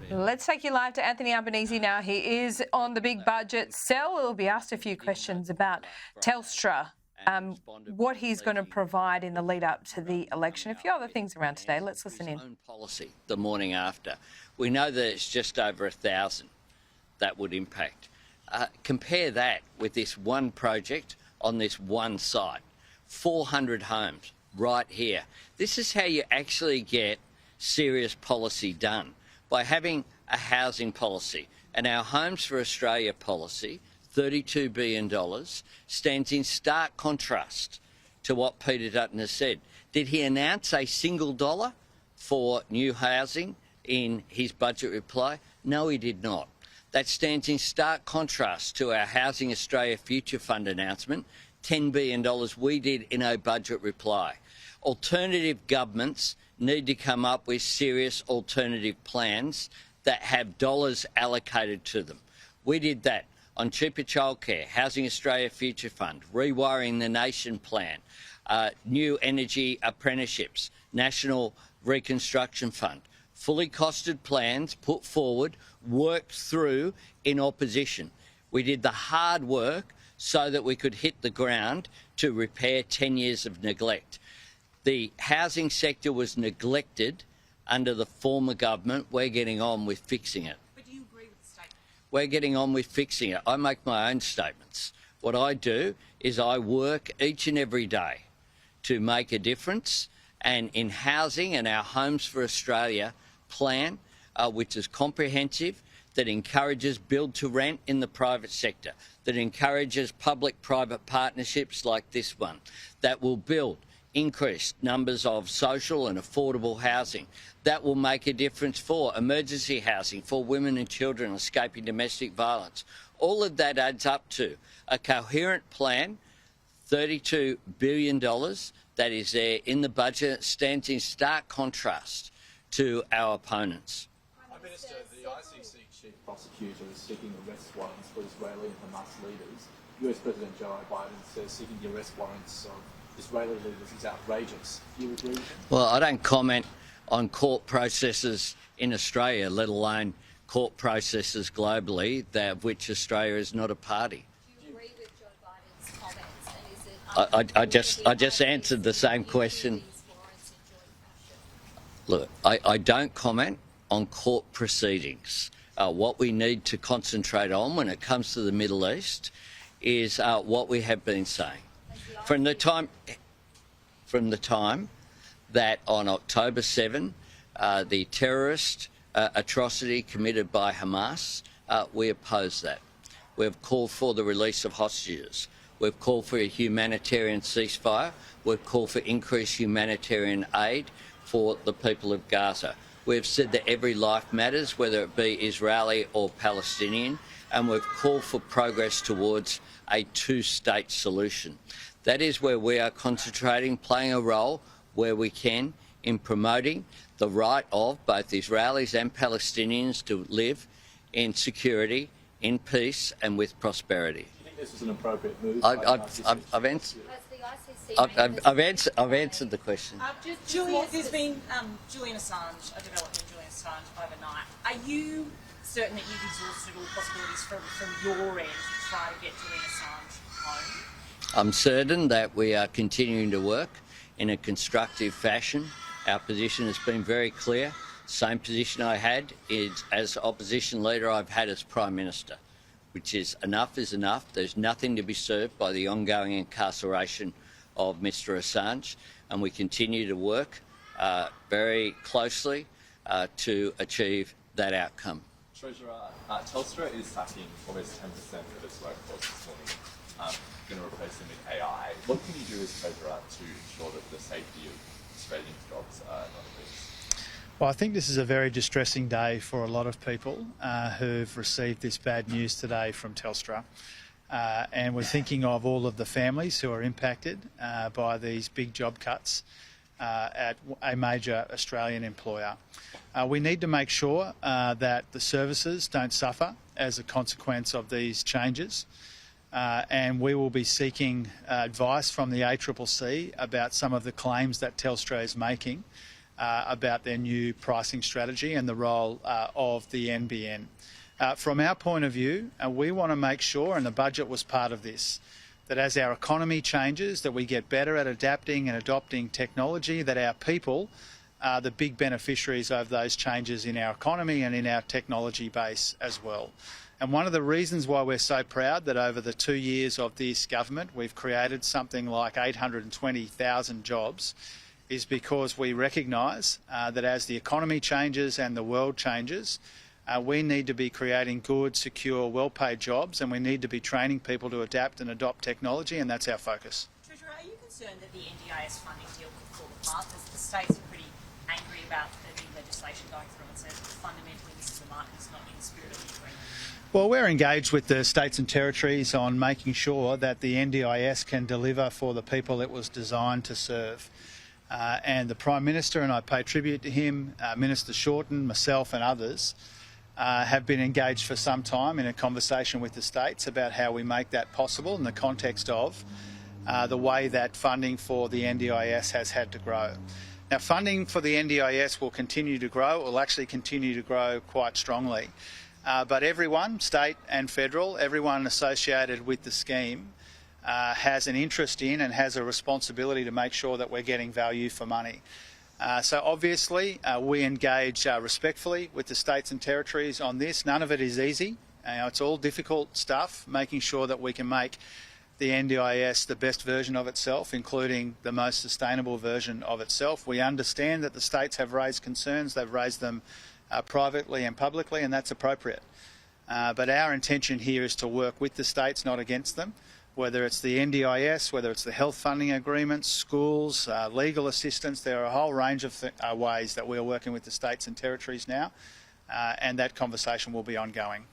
Let's take you live to Anthony Albanese now. He is on the big budget cell. We'll be asked a few questions about Telstra, what he's going to provide in the lead up to the election. A few other things around today. Let's listen in. Own policy the morning after. We know that it's just over 1,000 that would impact. Compare that with this one project on this one site. 400 homes right here. This is how you actually get serious policy done, by having a housing policy. And our Homes for Australia policy, $32 billion, stands in stark contrast to what Peter Dutton has said. Did he announce a single dollar for new housing in his budget reply? No, he did not. That stands in stark contrast to our Housing Australia Future Fund announcement, $10 billion we did in our budget reply. Alternative governments need to come up with serious alternative plans that have dollars allocated to them. We did that on cheaper childcare, Housing Australia Future Fund, Rewiring the Nation plan, new energy apprenticeships, National Reconstruction Fund. Fully costed plans put forward, worked through in opposition. We did the hard work so that we could hit the ground to repair 10 years of neglect. The housing sector was neglected under the former government. We're getting on with fixing it. But do you agree with the statement? We're getting on with fixing it. I make my own statements. What I do is I work each and every day to make a difference. And in housing and our Homes for Australia plan, which is comprehensive, that encourages build to rent in the private sector, that encourages public-private partnerships like this one, that will build increased numbers of social and affordable housing, that will make a difference for emergency housing for women and children escaping domestic violence. All of that adds up to a coherent plan, $32 billion that is there in the budget, stands in stark contrast to our opponents. Prime Minister, the ICC chief prosecutor is seeking arrest warrants for Israeli and Hamas leaders. US President Joe Biden says seeking the arrest warrants of Israeli leaders is outrageous. Do you agree with him? Well, I don't comment on court processes in Australia, let alone court processes globally, of which Australia is not a party. Do you agree with Joe Biden's comments? And is it I just answered the same question. Look, I don't comment on court proceedings. What we need to concentrate on when it comes to the Middle East is what we have been saying. From the time that on October 7, the terrorist atrocity committed by Hamas, we oppose that. We've called for the release of hostages. We've called for a humanitarian ceasefire. We've called for increased humanitarian aid for the people of Gaza. We've said that every life matters, whether it be Israeli or Palestinian, and we've called for progress towards a two-state solution. That is where we are concentrating, playing a role where we can in promoting the right of both Israelis and Palestinians to live in security, in peace and with prosperity. Do you think this was an appropriate move? I've answered the question. Julian, there's been Julian Assange, a development in Julian Assange overnight. Are you certain that you've exhausted all possibilities from your end to try to get Julian Assange home? I'm certain that we are continuing to work in a constructive fashion. Our position has been very clear. Same position I had as opposition leader I've had as Prime Minister, which is enough. There's nothing to be served by the ongoing incarceration of Mr Assange, and we continue to work very closely to achieve that outcome. Treasurer, Telstra is sacking almost 10% of its workforce this morning, going to replace them with AI. What can you do as Treasurer to ensure that the safety of Australian jobs are not at risk? Well, I think this is a very distressing day for a lot of people who've received this bad news today from Telstra. And we're thinking of all of the families who are impacted by these big job cuts at a major Australian employer. We need to make sure that the services don't suffer as a consequence of these changes. And we will be seeking advice from the ACCC about some of the claims that Telstra is making about their new pricing strategy and the role of the NBN. From our point of view, we want to make sure, and the budget was part of this, that as our economy changes, that we get better at adapting and adopting technology, that our people are the big beneficiaries of those changes in our economy and in our technology base as well. And one of the reasons why we're so proud that over the 2 years of this government we've created something like 820,000 jobs is because we recognise that as the economy changes and the world changes, we need to be creating good, secure, well-paid jobs, and we need to be training people to adapt and adopt technology, and that's our focus. Treasurer, are you concerned that the NDIS funding deal could fall apart? As the states are pretty angry about the new legislation going through and says fundamentally this is not in the spirit of the agreement. Well, we're engaged with the states and territories on making sure that the NDIS can deliver for the people it was designed to serve. And the Prime Minister, and I pay tribute to him, Minister Shorten, myself and others, have been engaged for some time in a conversation with the states about how we make that possible in the context of the way that funding for the NDIS has had to grow. Now, funding for the NDIS will continue to grow. It will actually continue to grow quite strongly. But everyone, state and federal, everyone associated with the scheme has an interest in and has a responsibility to make sure that we're getting value for money. So obviously we engage respectfully with the states and territories on this. None of it is easy. It's all difficult stuff, making sure that we can make the NDIS the best version of itself, including the most sustainable version of itself. We understand that the states have raised concerns. They've raised them privately and publicly, and that's appropriate. But our intention here is to work with the states, not against them. Whether it's the NDIS, whether it's the health funding agreements, schools, legal assistance, there are a whole range of ways that we're working with the states and territories now, and that conversation will be ongoing.